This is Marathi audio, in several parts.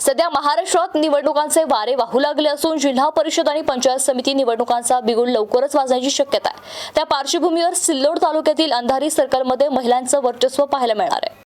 सध्या महाराष्ट्रात निवडणुकांचे वारे वाहू लागले असून जिल्हा परिषद आणि पंचायत समिती निवडणुकांचा बिगुल लवकरच वाजण्याची शक्यता आहे। त्या पार्श्वभूमीवर सिल्लोड तालुक्यातील अंधारी सर्कलमध्ये महिलांचं वर्चस्व पाहायला मिळणार आहे।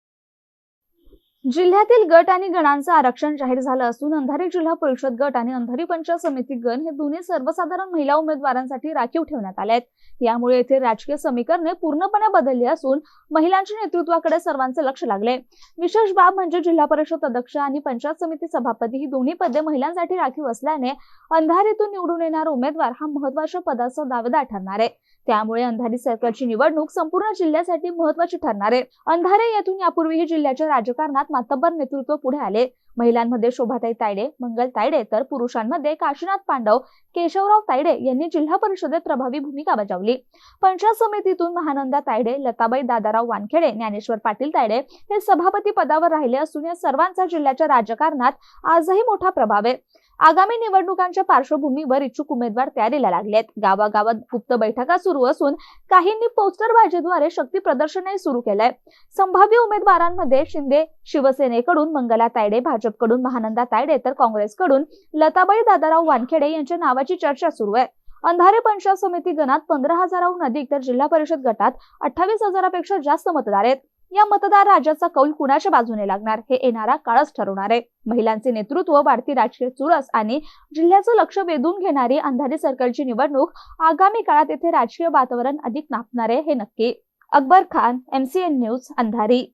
जिल्ह्यातील गट आणि गणांचं आरक्षण जाहीर झालं असून अंधारी जिल्हा परिषद गट आणि अंधारी पंचायत समिती गण हे दोन्ही सर्वसाधारण महिला उमेदवारांसाठी राखीव ठेवण्यात आले आहेत। यामुळे येथे राजकीय समीकरणे पूर्णपणे बदलली असून महिलांच्या नेतृत्वाकडे सर्वांचे लक्ष लागले। विशेष बाब म्हणजे जिल्हा परिषद अध्यक्ष आणि पंचायत समिती सभापती ही दोन्ही पदे महिलांसाठी राखीव असल्याने अंधारीतून निवडून येणारा उमेदवार हा महत्त्वाच्या पदाचा दावेदार ठरणार आहे। त्यामुळे अंधारी सर्कलची निवडणूक संपूर्ण जिल्ह्यासाठी महत्त्वाची ठरणार आहे। अंधारी येथून यापूर्वीही जिल्ह्याच्या राजकारणात मातब्बर नेतृत्व पुढे आले। महिलांमध्ये शोभाताई तायडे, मंगल तायडे तर पुरुषांमध्ये काशीनाथ पांडव, केशवराव तायडे यांनी जिल्हा परिषदेत प्रभावी भूमिका बजावली। पंचायत समितीतून महानंदा तायडे, लताबाई दादाराव वानखेडे, ज्ञानेश्वर पाटील तायडे हे सभापती पदावर राहिले असून या सर्वांचा जिल्ह्याच्या राजकारणात आजही मोठा प्रभाव आहे। आगामी निवडणुकांच्या पार्श्वभूमीवर इच्छुक उमेदवार तयारीला लागलेत। गावागावात गुप्त बैठका सुरू असून काहींनी पोस्टरबाजीद्वारे शक्ती प्रदर्शनही सुरू केलंय। संभाव्य उमेदवारांमध्ये शिंदे शिवसेनेकडून मंगला तायडे, भाजपकडून महानंदा तायडे तर काँग्रेसकडून लताबाई दादाराव वानखेडे यांच्या नावाची चर्चा सुरू आहे। अंधारी पंचायत समिती गणात 15,000हून अधिक तर जिल्हा परिषद गटात 28,000पेक्षा जास्त मतदार आहेत। या मतदार राजाचा कौल कुणाच्या बाजूने लागणार हे येणारा काळच ठरवणार आहे। महिलांचे नेतृत्व, वाढती राजकीय चुरस आणि जिल्ह्याचं लक्ष वेधून घेणारी अंधारी सर्कलची निवडणूक आगामी काळात येथे राजकीय वातावरण अधिक नापणार आहे हे नक्की। अकबर खान, MCN न्यूज, अंधारी।